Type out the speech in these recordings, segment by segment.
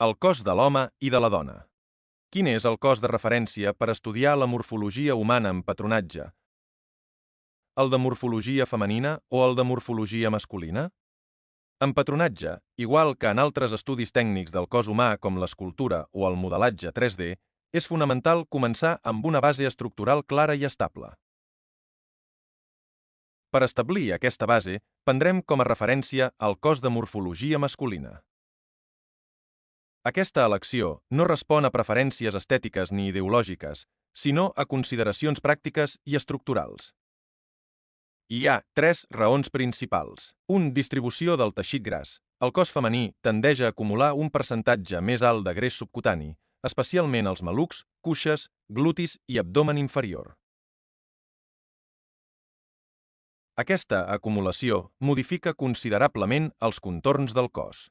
El cos de l'home i de la dona. Quin és el cos de referència per estudiar la morfologia humana en patronatge? El de morfologia femenina o el de morfologia masculina? En patronatge, igual que en altres estudis tècnics del cos humà com l'escultura o el modelatge 3D, és fonamental començar amb una base estructural clara i estable. Per establir aquesta base, prendrem com a referència el cos de morfologia masculina. Aquesta elecció no respon a preferències estètiques ni ideològiques, sinó a consideracions pràctiques i estructurals. Hi ha 3 raons principals. 1. Distribució del teixit gras. El cos femení tendeix a acumular un percentatge més alt de greix subcutani, especialment als malucs, cuixes, glutis i abdomen inferior. Aquesta acumulació modifica considerablement els contorns del cos.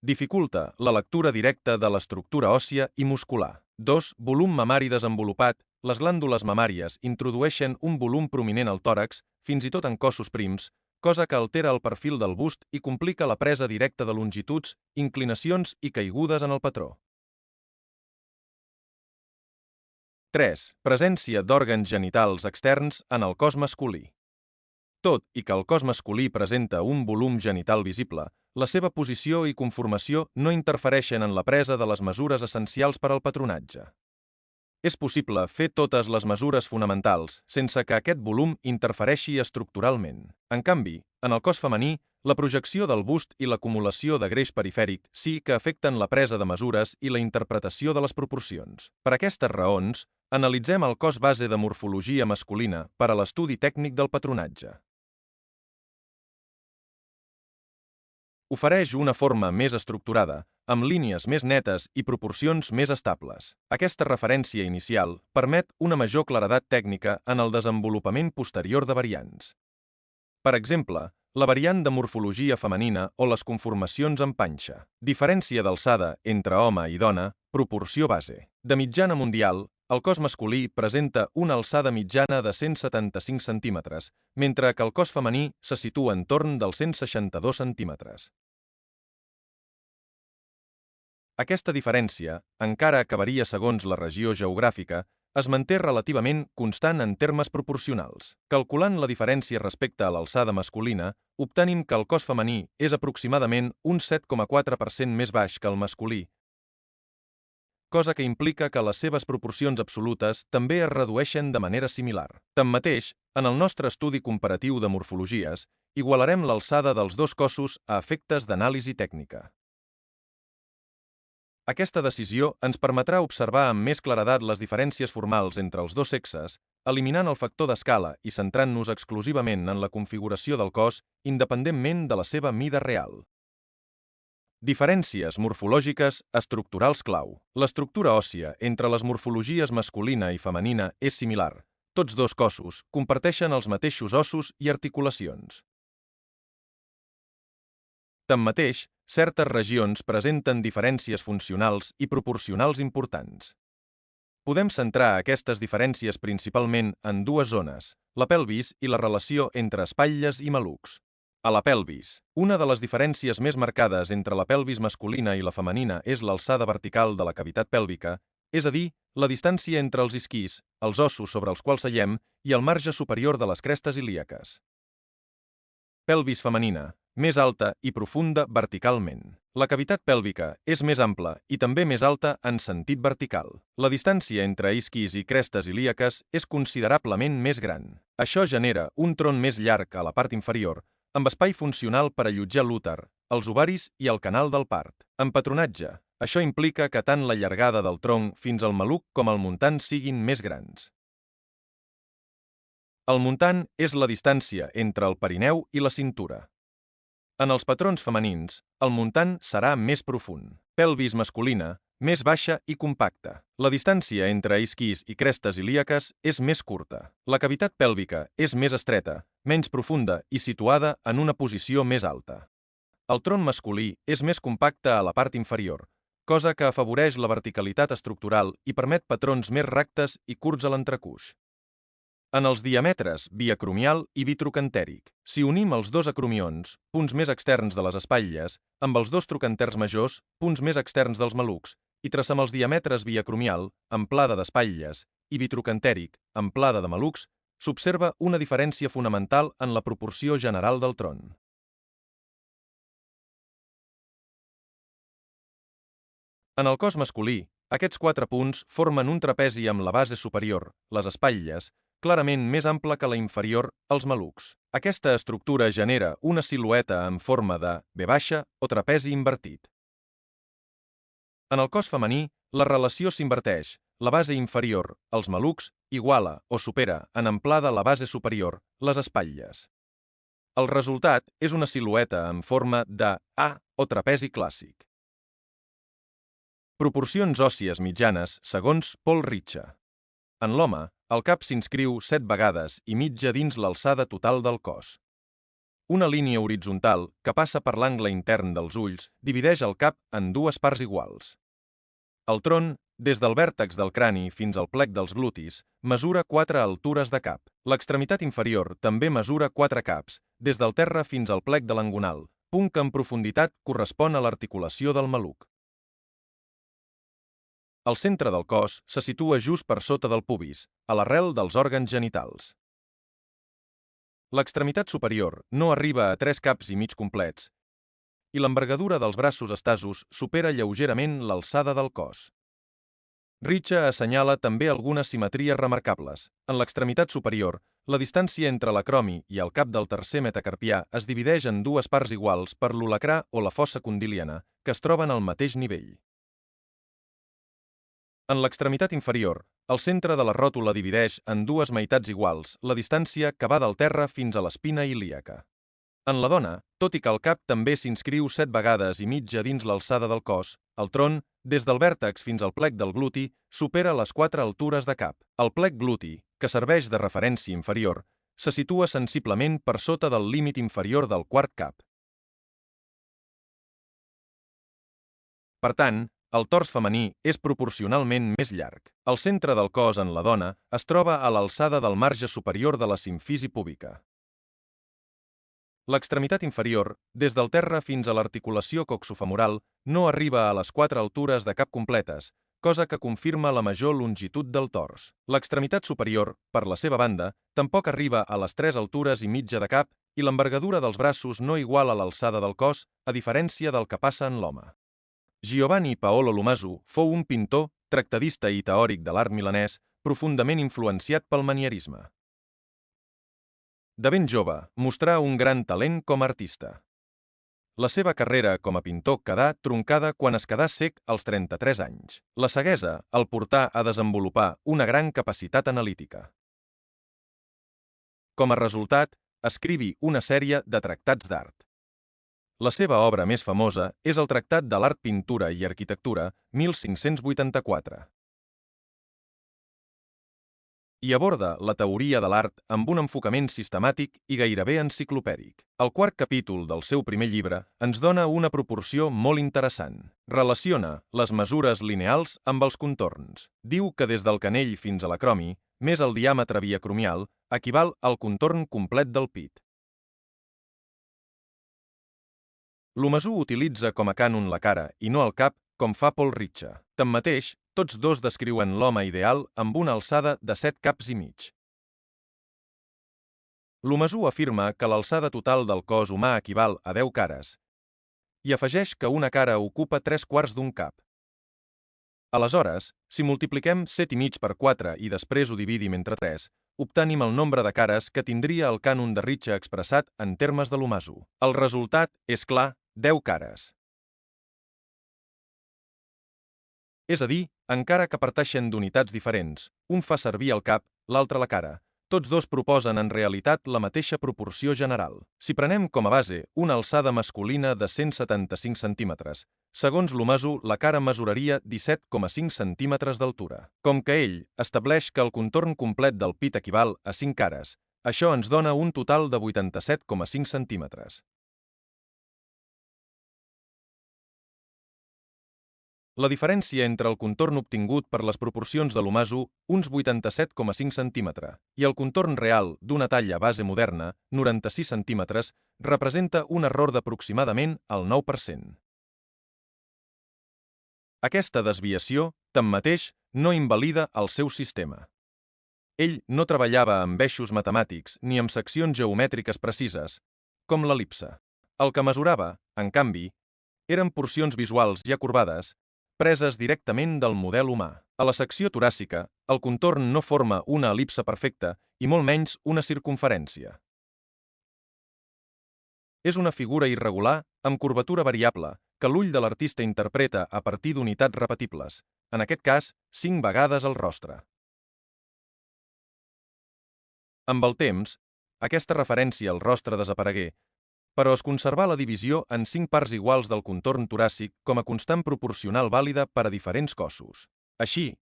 Dificulta la lectura directa de l'estructura òssia i muscular. 2. Volum mamari desenvolupat. Les glàndules mamàries introdueixen un volum prominent al tòrax, fins i tot en cossos prims, cosa que altera el perfil del bust i complica la presa directa de longituds, inclinacions i caigudes en el patró. 3. Presència d'òrgans genitals externs en el cos masculí. Tot i que el cos masculí presenta un volum genital visible, la seva posició i conformació no interfereixen en la presa de les mesures essencials per al patronatge. És possible fer totes les mesures fonamentals sense que aquest volum interfereixi estructuralment. En canvi, en el cos femení, la projecció del bust i l'acumulació de greix perifèric sí que afecten la presa de mesures i la interpretació de les proporcions. Per aquestes raons, analitzem el cos base de morfologia masculina per a l'estudi tècnic del patronatge. Ofereix una forma més estructurada, amb línies més netes i proporcions més estables. Aquesta referència inicial permet una major claredat tècnica en el desenvolupament posterior de variants. Per exemple, la variant de morfologia femenina o les conformacions en panxa. Diferència d'alçada entre home i dona, proporció base. De mitjana mundial, el cos masculí presenta una alçada mitjana de 175 centímetres, mentre que el cos femení se situa entorn dels 162 centímetres. Aquesta diferència, encara que varia segons la regió geogràfica, es manté relativament constant en termes proporcionals. Calculant la diferència respecte a l'alçada masculina, obtenim que el cos femení és aproximadament un 7,4% més baix que el masculí, cosa que implica que les seves proporcions absolutes també es redueixen de manera similar. Tanmateix, en el nostre estudi comparatiu de morfologies, igualarem l'alçada dels dos cossos a efectes d'anàlisi tècnica. Aquesta decisió ens permetrà observar amb més claredat les diferències formals entre els dos sexes, eliminant el factor d'escala i centrant-nos exclusivament en la configuració del cos, independentment de la seva mida real. Diferències morfològiques estructurals clau. L'estructura òssia entre les morfologies masculina i femenina és similar. Tots dos cossos comparteixen els mateixos ossos i articulacions. Tanmateix, certes regions presenten diferències funcionals i proporcionals importants. Podem centrar aquestes diferències principalment en dues zones, la pelvis i la relació entre espatlles i malucs. A la pelvis, una de les diferències més marcades entre la pelvis masculina i la femenina és l'alçada vertical de la cavitat pèlvica, és a dir, la distància entre els isquis, els ossos sobre els quals seiem, i el marge superior de les crestes ilíaques. Pelvis femenina, més alta i profunda verticalment. La cavitat pèlvica és més ampla i també més alta en sentit vertical. La distància entre isquis i crestes ilíaques és considerablement més gran. Això genera un tron més llarg a la part inferior, amb espai funcional per allotjar l'úter, els ovaris i el canal del part. En patronatge, això implica que tant la llargada del tronc fins al maluc com el muntant siguin més grans. El muntant és la distància entre el perineu i la cintura. En els patrons femenins, el muntant serà més profund. Pelvis masculina, més baixa i compacta. La distància entre isquis i crestes ilíaques és més curta. La cavitat pèlvica és més estreta, menys profunda i situada en una posició més alta. El tron masculí és més compacte a la part inferior, cosa que afavoreix la verticalitat estructural i permet patrons més rectes i curts a l'entrecuix. En els diàmetres biacromial i bitrocantèric. Si unim els dos acromions, punts més externs de les espatlles, amb els dos trocanters majors, punts més externs dels malucs, i tracem els diàmetres biacromial, amplada d'espatlles, i bitrocantèric, amplada de malucs, s'observa una diferència fonamental en la proporció general del tron. En el cos masculí, aquests 4 punts formen un trapezi amb la base superior, les espatlles, clarament més ampla que la inferior, els malucs. Aquesta estructura genera una silueta en forma de V o trapezi invertit. En el cos femení, la relació s'inverteix. La base inferior, els malucs, iguala o supera en amplada la base superior, les espatlles. El resultat és una silueta en forma de A o trapezi clàssic. Proporcions òssies mitjanes segons Paul Richter. En l'home, el cap s'inscriu 7 vegades i mitja dins l'alçada total del cos. Una línia horitzontal, que passa per l'angle intern dels ulls, divideix el cap en 2 parts iguals. El tron, des del vèrtex del crani fins al plec dels glutis, mesura 4 altures de cap. L'extremitat inferior també mesura 4 caps, des del terra fins al plec de l'angonal, punt que en profunditat correspon a l'articulació del maluc. El centre del cos se situa just per sota del pubis, a l'arrel dels òrgans genitals. L'extremitat superior no arriba a 3 caps i mig complets, i l'envergadura dels braços estasos supera lleugerament l'alçada del cos. Richter assenyala també algunes simetries remarcables. En l'extremitat superior, la distància entre l'acromi i el cap del tercer metacarpià es divideix en 2 parts iguals per l'olacrà o la fossa condiliana, que es troben al mateix nivell. En l'extremitat inferior, el centre de la ròtula divideix en 2 meitats iguals la distància que va del terra fins a l'espina ilíaca. En la dona, tot i que el cap també s'inscriu 7 vegades i mitja dins l'alçada del cos, el tron, des del vèrtex fins al plec del gluti, supera les 4 altures de cap. El plec gluti, que serveix de referència inferior, se situa sensiblement per sota del límit inferior del quart cap. Per tant, el tors femení és proporcionalment més llarg. El centre del cos en la dona es troba a l'alçada del marge superior de la simfisi púbica. L'extremitat inferior, des del terra fins a l'articulació coxofemoral, no arriba a les 4 altures de cap completes, cosa que confirma la major longitud del tors. L'extremitat superior, per la seva banda, tampoc arriba a les 3 altures i mitja de cap i l'envergadura dels braços no iguala l'alçada del cos, a diferència del que passa en l'home. Giovanni Paolo Lumasu fou un pintor, tractadista i teòric de l'art milanès, profundament influenciat pel manierisme. De ben jove, mostrà un gran talent com a artista. La seva carrera com a pintor quedà truncada quan es quedà cec als 33 anys. La ceguesa el portà a desenvolupar una gran capacitat analítica. Com a resultat, escriví una sèrie de tractats d'art. La seva obra més famosa és el Tractat de l'Art, Pintura i Arquitectura, 1584. I aborda la teoria de l'art amb un enfocament sistemàtic i gairebé enciclopèdic. El quart capítol del seu primer llibre ens dona una proporció molt interessant. Relaciona les mesures lineals amb els contorns. Diu que des del canell fins a l'acromi, més el diàmetre biacromial, equival al contorn complet del pit. Lumasu utilitza com a cànon la cara i no el cap, com fa Paul Richter. Tanmateix, tots dos descriuen l'home ideal amb una alçada de 7 caps i mig. Lumasu afirma que l'alçada total del cos humà equival a 10 cares i afegeix que una cara ocupa 3/4 d'un cap. Aleshores, si multipliquem 7,5 per 4 i després ho dividim entre 3, obtenim el nombre de cares que tindria el cànon de Richter expressat en termes de Lumasu. El resultat és clar, 10 cares. És a dir, encara que parteixen d'unitats diferents, un fa servir el cap, l'altre la cara, tots dos proposen en realitat la mateixa proporció general. Si prenem com a base una alçada masculina de 175 centímetres, segons Lumasu, la cara mesuraria 17,5 centímetres d'altura. Com que ell estableix que el contorn complet del pit equival a 5 cares, això ens dona un total de 87,5 centímetres. La diferència entre el contorn obtingut per les proporcions de l'Umazu, uns 87,5 cm, i el contorn real d'una talla base moderna, 96 cm, representa un error d'aproximadament el 9%. Aquesta desviació, tanmateix, no invalida el seu sistema. Ell no treballava amb eixos matemàtics ni amb seccions geomètriques precises, com l'el·lipse. El que mesurava, en canvi, eren porcions visuals ja corbades, preses directament del model humà. A la secció toràcica, el contorn no forma una el·lipse perfecta i molt menys una circumferència. És una figura irregular, amb curvatura variable, que l'ull de l'artista interpreta a partir d'unitats repetibles, en aquest cas, 5 vegades el rostre. Amb el temps, aquesta referència al rostre desaparegué, però es conservà la divisió en 5 parts iguals del contorn toràcic com a constant proporcional vàlida per a diferents cossos. Així,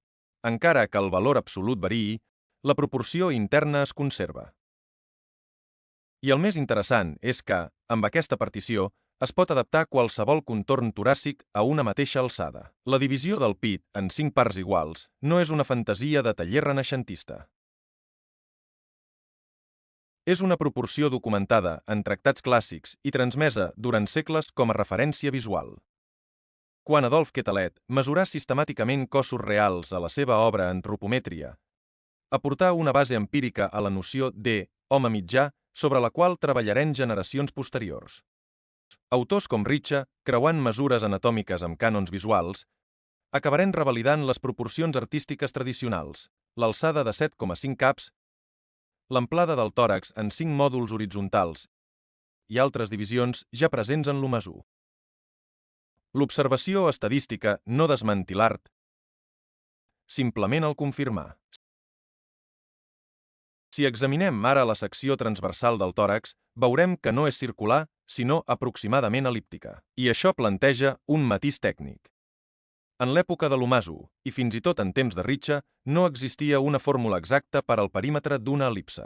encara que el valor absolut variï, la proporció interna es conserva. I el més interessant és que, amb aquesta partició, es pot adaptar qualsevol contorn toràcic a una mateixa alçada. La divisió del pit en 5 parts iguals no és una fantasia de taller renaixentista. És una proporció documentada en tractats clàssics i transmesa durant segles com a referència visual. Quan Adolf Quetelet mesurà sistemàticament cossos reals a la seva obra Antropomètria, aportà una base empírica a la noció de home mitjà sobre la qual treballarem generacions posteriors. Autors com Richter, creuant mesures anatòmiques amb cànons visuals, acabarem revalidant les proporcions artístiques tradicionals, l'alçada de 7,5 caps, l'amplada del tòrax en 5 mòduls horitzontals i altres divisions ja presents en l'Umazu. L'observació estadística no desmentí l'art, simplement el confirmà. Si examinem ara la secció transversal del tòrax, veurem que no és circular, sinó aproximadament el·líptica. I això planteja un matís tècnic. En l'època de l'Umazu, i fins i tot en temps de Richter, no existia una fórmula exacta per al perímetre d'una el·lipse.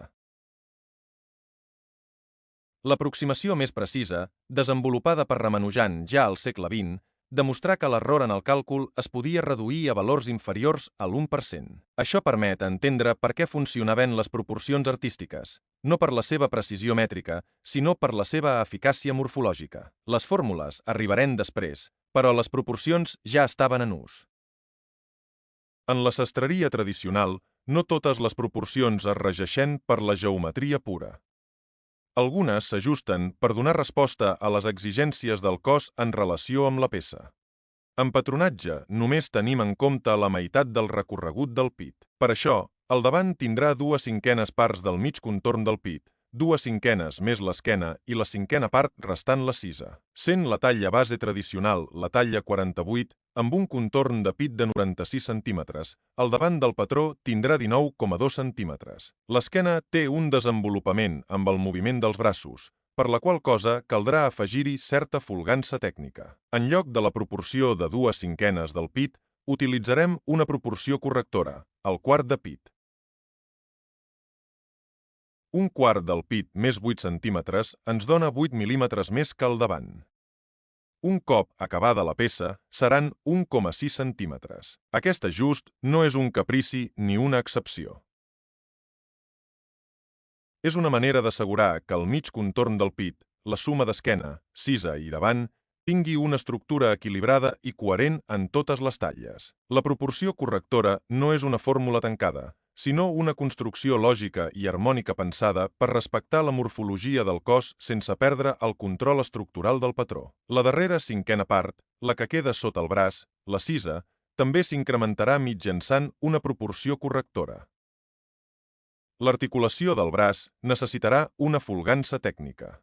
L'aproximació més precisa, desenvolupada per Ramanujan ja al segle XX, demostrà que l'error en el càlcul es podia reduir a valors inferiors a l'1%. Això permet entendre per què funcionaven les proporcions artístiques, no per la seva precisió mètrica, sinó per la seva eficàcia morfològica. Les fórmules arribaren després, però les proporcions ja estaven en ús. En la sastreria tradicional, no totes les proporcions es regeixen per la geometria pura. Algunes s'ajusten per donar resposta a les exigències del cos en relació amb la peça. En patronatge, només tenim en compte la meitat del recorregut del pit. Per això, el davant tindrà 2/5 parts del mig contorn del pit, 2/5 més l'esquena i la 5a part restant la 6a. Sent la talla base tradicional la talla 48, amb un contorn de pit de 96 centímetres, el davant del patró tindrà 19,2 centímetres. L'esquena té un desenvolupament amb el moviment dels braços, per la qual cosa caldrà afegir-hi certa folgança tècnica. En lloc de la proporció de 2/5 del pit, utilitzarem una proporció correctora, el quart de pit. Un quart del pit més 8 centímetres ens dona 8 mil·límetres més que el davant. Un cop acabada la peça, seran 1,6 centímetres. Aquest ajust no és un caprici ni una excepció. És una manera d'assegurar que el mig contorn del pit, la suma d'esquena, 6a i davant, tingui una estructura equilibrada i coherent en totes les talles. La proporció correctora no és una fórmula tancada, sinó una construcció lògica i harmònica pensada per respectar la morfologia del cos sense perdre el control estructural del patró. La darrera 5a part, la que queda sota el braç, la 6a, també s'incrementarà mitjançant una proporció correctora. L'articulació del braç necessitarà una folgança tècnica.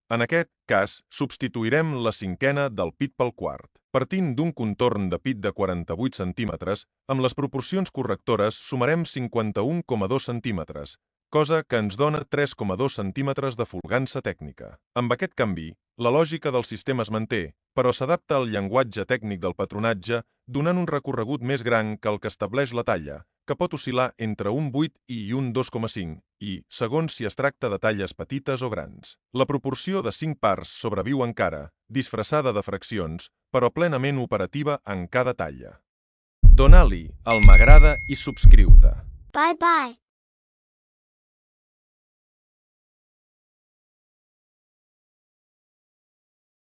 En aquest cas, substituirem la 5a del pit pel quart. Partint d'un contorn de pit de 48 centímetres, amb les proporcions correctores sumarem 51,2 centímetres, cosa que ens dona 3,2 centímetres de folgança tècnica. Amb aquest canvi, la lògica del sistema es manté, però s'adapta al llenguatge tècnic del patronatge, donant un recorregut més gran que el que estableix la talla, que pot oscil·lar entre un 8 i un 2,5 i, segons si es tracta de talles petites o grans. La proporció de 5 parts sobreviu encara, disfressada de fraccions, però plenament operativa en cada talla. Dona-li el m'agrada i subscriu-te. Bye bye.